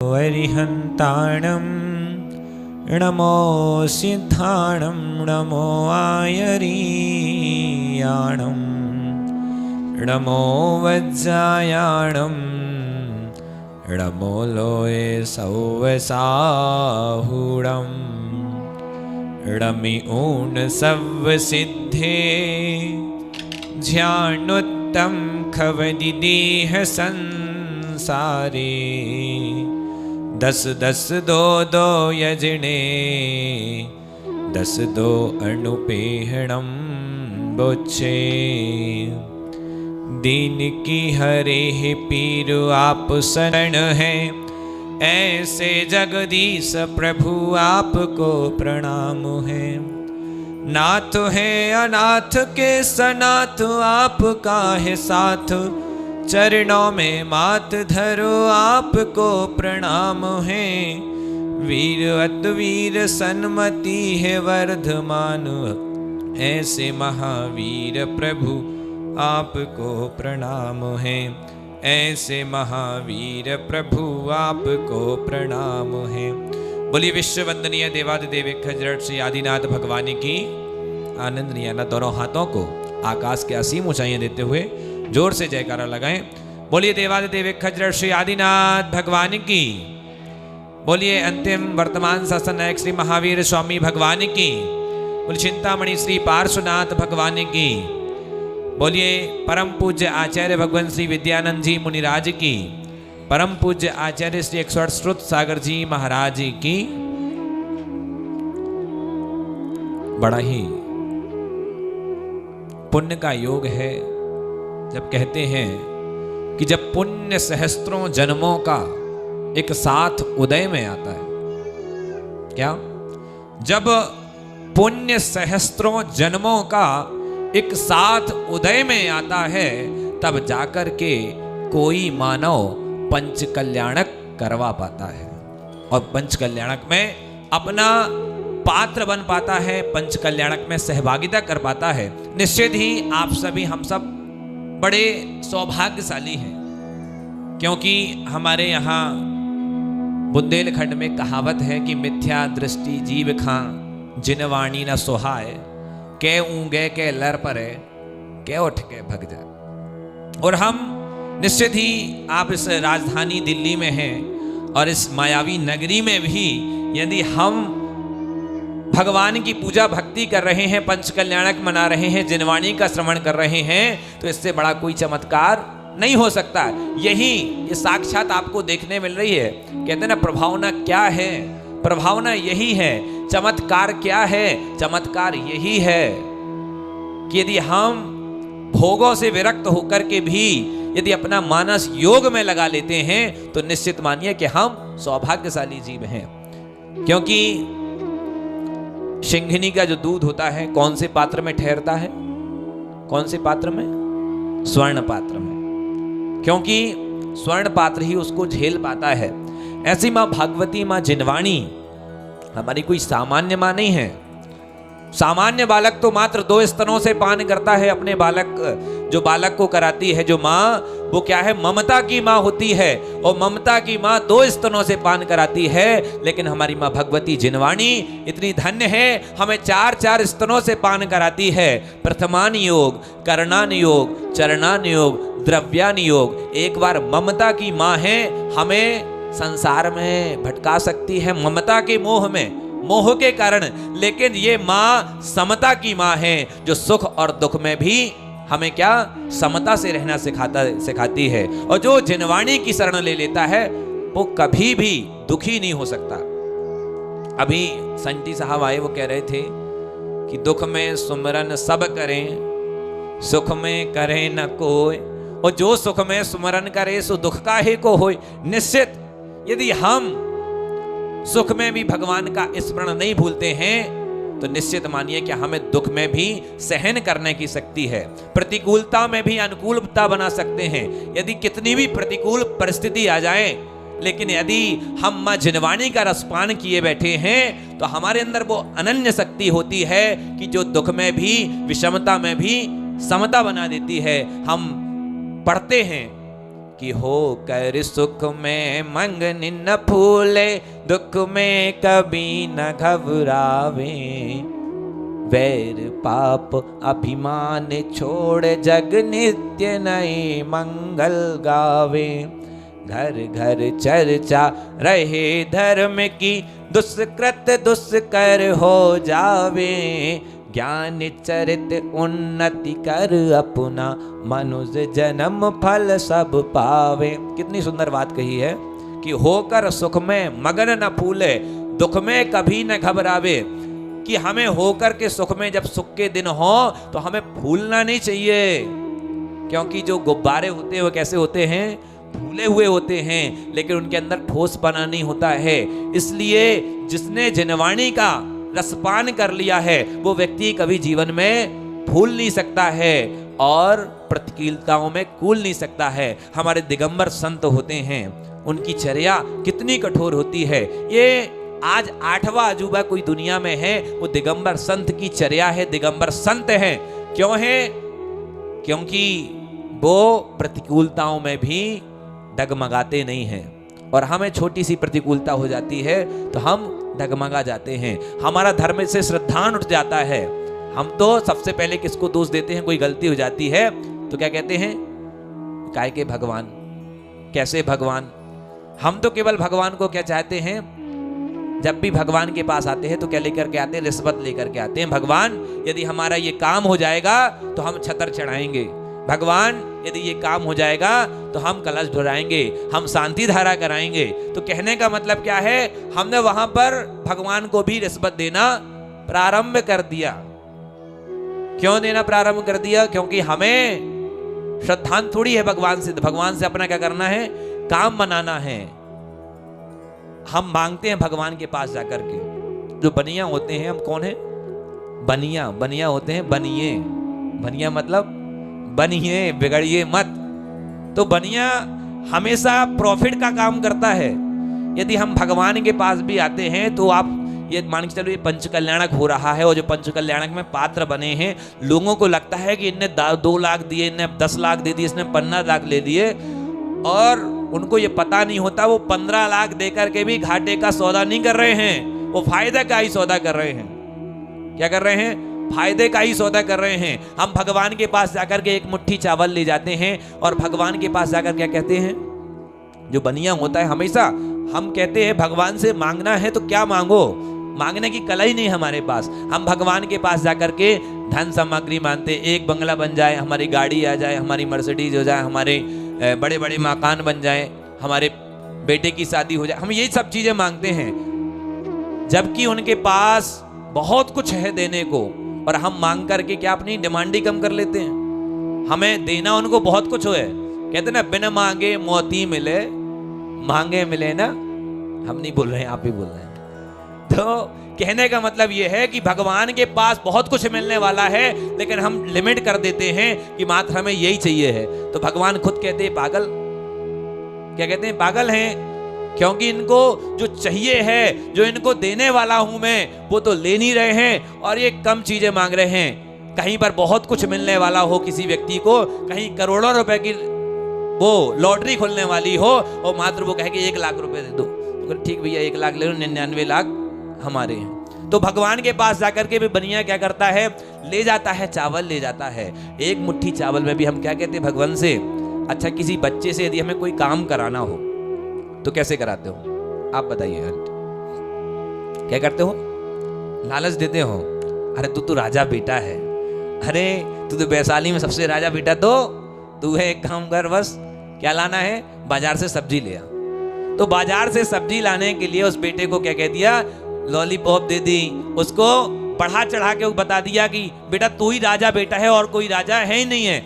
वरिहन्ताणं नमो सिद्धाणं नमो आयरीयाणं नमो वज्रायाणं नमो लोये सौवसाहुणं रमि ऊन सव्वसिद्धे ध्यानोत्तम खवदि देह संसारे दस दस दो दो यजने दस दो अणुपेहणम बोचे दीन की हरे है पीर आप शरण है ऐसे जगदीश प्रभु आपको प्रणाम है। नाथ है अनाथ के सनाथ आपका है साथ चरणों में मात धरो आपको प्रणाम है। वीर अद्वीर सन्मति है वर्धमान ऐसे महावीर प्रभु आपको प्रणाम है। ऐसे महावीर प्रभु आपको प्रणाम है। बोलिए विश्व वंदनीय देवादिदेव खजरट श्री आदिनाथ भगवान की आनंद नियाना दोनों हाथों को आकाश के असीम ऊंचाइयां देते हुए जोर से जयकारा लगाएं। बोलिए देवादिदेव खजरट श्री आदिनाथ भगवान की। बोलिए अंतिम वर्तमान शासन नायक श्री महावीर स्वामी भगवान की। बोलिए चिंतामणि श्री पार्श्वनाथ भगवान की। बोलिए परम पूज्य आचार्य भगवान श्री विद्यानंद जी मुनिराज की। परम पूज्य आचार्य श्री 108 श्रुत सागर जी महाराज की। बड़ा ही पुण्य का योग है जब कहते हैं कि जब पुण्य सहस्त्रों जन्मों का एक साथ उदय में आता है। क्या? जब पुण्य सहस्त्रों जन्मों का एक साथ उदय में आता है तब जाकर के कोई मानव पंच कल्याणक करवा पाता है और पंच कल्याणक में अपना पात्र बन पाता है, पंच कल्याणक में सहभागिता कर पाता है। निश्चित ही आप सभी हम सब बड़े सौभाग्यशाली हैं क्योंकि हमारे यहाँ बुंदेलखंड में कहावत है कि मिथ्या दृष्टि जीव खां जिनवाणी न सुहाए के ऊँगे के लर परे के उठ के भग जाए। और हम निश्चित ही आप इस राजधानी दिल्ली में हैं और इस मायावी नगरी में भी यदि हम भगवान की पूजा भक्ति कर रहे हैं, पंच कल्याणक मना रहे हैं, जिनवाणी का श्रवण कर रहे हैं तो इससे बड़ा कोई चमत्कार नहीं हो सकता। यही ये साक्षात आपको देखने मिल रही है। कहते हैं ना प्रभावना क्या है? प्रभावना यही है। चमत्कार क्या है? चमत्कार यही है कि यदि हम भोगों से विरक्त होकर के भी यदि अपना मानस योग में लगा लेते हैं तो निश्चित मानिए कि हम सौभाग्यशाली जीव हैं। क्योंकि सिंघनी का जो दूध होता है कौन से पात्र में ठहरता है? कौन से पात्र में? स्वर्ण पात्र में, क्योंकि स्वर्ण पात्र ही उसको झेल पाता है। ऐसी माँ भागवती माँ जिनवाणी हमारी कोई सामान्य माँ नहीं है। सामान्य बालक तो मात्र 2 स्तनों से पान करता है अपने बालक, जो बालक को कराती है जो माँ वो क्या है? ममता की माँ होती है और ममता की माँ 2 स्तनों से पान कराती है। लेकिन हमारी माँ भगवती जिनवाणी इतनी धन्य है, हमें 4 स्तनों से पान कराती है। प्रथमान योग, करणान योग, चरणान योग, द्रव्यान योग। एक बार ममता की माँ है, हमें संसार में भटका सकती है ममता के मोह में, मोह के कारण। लेकिन ये माँ समता की माँ है जो सुख और दुख में भी हमें क्या? समता से रहना सिखाती है। और जो जिनवाणी की शरण ले लेता है वो कभी भी दुखी नहीं हो सकता। अभी संटी साहब आए, वो कह रहे थे कि दुख में सुमरन सब करें, सुख में करे न कोई, और जो सुख में सुमरन करे सो दुख काहे को होय। निश्चित यदि हम सुख में भी भगवान का स्मरण नहीं भूलते हैं तो निश्चित मानिए कि हमें दुख में भी सहन करने की शक्ति है, प्रतिकूलता में भी अनुकूलता बना सकते हैं। यदि कितनी भी प्रतिकूल परिस्थिति आ जाए, लेकिन यदि हम माँ जिनवाणी का रसपान किए बैठे हैं तो हमारे अंदर वो अनन्य शक्ति होती है कि जो दुख में भी, विषमता में भी समता बना देती है। हम पढ़ते हैं कि हो कर सुख में मंगनी न फूले, दुख में कभी न घबरावे। वैर पाप अभिमान छोड़ जग नित्य नए मंगल गावे। घर घर चर्चा रहे धर्म की, दुष्कृत दुष्कर हो जावे। ज्ञान चरित उन्नति कर अपना, मनुष्य जन्म फल सब पावे। कितनी सुंदर बात कही है कि होकर सुख में मगन न फूले, दुख में कभी न घबरावे। कि हमें होकर के सुख में, जब सुख के दिन हो तो हमें फूलना नहीं चाहिए, क्योंकि जो गुब्बारे होते हैं वो कैसे होते हैं, फूले हुए होते हैं, लेकिन उनके अंदर ठोसपना नहीं होता है। इसलिए जिसने जिनवाणी का रसपान कर लिया है वो व्यक्ति कभी जीवन में फूल नहीं सकता है और प्रतिकूलताओं में कूल नहीं सकता है। हमारे दिगंबर संत होते हैं, उनकी चर्या कितनी कठोर होती है। ये आज 8वां अजूबा कोई दुनिया में है, वो दिगंबर संत की चर्या है, दिगंबर संत है। क्यों है? क्योंकि वो प्रतिकूलताओं में भी डगमगाते नहीं हैं। और हमें छोटी सी प्रतिकूलता हो जाती है तो हम डगमगा जाते हैं, हमारा धर्म से श्रद्धान उठ जाता है। हम तो सबसे पहले किसको दोष देते हैं? कोई गलती हो जाती है तो क्या कहते हैं? काय के भगवान, कैसे भगवान? हम तो केवल भगवान को क्या चाहते हैं, जब भी भगवान के पास आते हैं तो क्या लेकर के आते हैं? रिश्वत लेकर के आते हैं। भगवान यदि हमारा ये काम हो जाएगा तो हम छतर चढ़ाएंगे, भगवान यदि ये काम हो जाएगा तो हम कलश ढुराएंगे, हम शांति धारा कराएंगे। तो कहने का मतलब क्या है? हमने वहां पर भगवान को भी रिश्वत देना प्रारंभ कर दिया। क्यों देना प्रारंभ कर दिया? क्योंकि हमें श्रद्धांत थोड़ी है भगवान से। भगवान से अपना क्या करना है? काम बनाना है। हम मांगते हैं भगवान के पास जाकर के। जो बनिया होते हैं, हम कौन है? बनिया, बनिया होते हैं बनिए। बनिया मतलब बनिए, बिगड़िए मत। तो बनिया हमेशा प्रॉफिट का काम करता है। यदि हम भगवान के पास भी आते हैं तो आप ये मान के चलो, ये पंच कल्याणक हो रहा है, और जो पंच कल्याणक में पात्र बने हैं, लोगों को लगता है कि इनने 2 लाख दिए, इनने 10 लाख दे दिए, इसने 15 लाख ले लिए, और उनको ये पता नहीं होता वो 15 लाख देकर के भी घाटे का सौदा नहीं कर रहे हैं, वो फायदा का ही सौदा कर रहे हैं। क्या कर रहे हैं? फायदे का ही सौदा कर रहे हैं। हम भगवान के पास जाकर के एक मुट्ठी चावल ले जाते हैं और भगवान के पास जाकर क्या कहते हैं? जो बनिया होता है, हमेशा हम कहते हैं भगवान से मांगना है तो क्या मांगो, मांगने की कला ही नहीं हमारे पास। हम भगवान के पास जाकर के धन सामग्री मांगते, एक बंगला बन जाए, हमारी गाड़ी आ जाए, हमारी मर्सिडीज हो जाए, हमारे बड़े बड़े मकान बन जाए, हमारे बेटे की शादी हो जाए, हम यही सब चीजें मांगते हैं। जबकि उनके पास बहुत कुछ है देने को, और हम मांग करके क्या अपनी डिमांड ही कम कर लेते हैं। हमें देना उनको बहुत कुछ है। कहते ना, बिना मांगे मोती मिले, मांगे मिले ना। हम नहीं बोल रहे हैं, आप ही बोल रहे हैं। तो कहने का मतलब यह है कि भगवान के पास बहुत कुछ मिलने वाला है, लेकिन हम लिमिट कर देते हैं कि मात्र हमें यही चाहिए है। तो भगवान खुद कहते हैं पागल। क्या कहते हैं? पागल हैं, क्योंकि इनको जो चाहिए है, जो इनको देने वाला हूं मैं, वो तो ले नहीं रहे हैं और ये कम चीजें मांग रहे हैं। कहीं पर बहुत कुछ मिलने वाला हो किसी व्यक्ति को, कहीं करोड़ों रुपए की वो लॉटरी खुलने वाली हो, और मात्र वो कहे कि 1 लाख रुपए दे दो, तो ठीक भैया 1 लाख ले लो, 99 लाख हमारे हैं। तो भगवान के पास जाकर के भी बनिया क्या करता है? ले जाता है चावल, ले जाता है। एक मुट्ठी चावल में भी हम क्या कहते हैं भगवान से? अच्छा, किसी बच्चे से यदि हमें कोई काम कराना हो तो कैसे कराते हो? आप बताइए। क्या करते हो? लालच देते हो। अरे तू तो राजा बेटा है, अरे तू तो वैशाली में सबसे राजा बेटा, तो तू है, एक काम कर, बस क्या लाना है? बाजार से सब्जी ले आ। तो बाजार से सब्जी लाने के लिए उस बेटे को क्या कह दिया? लॉलीपॉप दे दी। उसको बढ़ा चढ़ा के बता दिया कि बेटा तू ही राजा बेटा है और कोई राजा है ही नहीं है।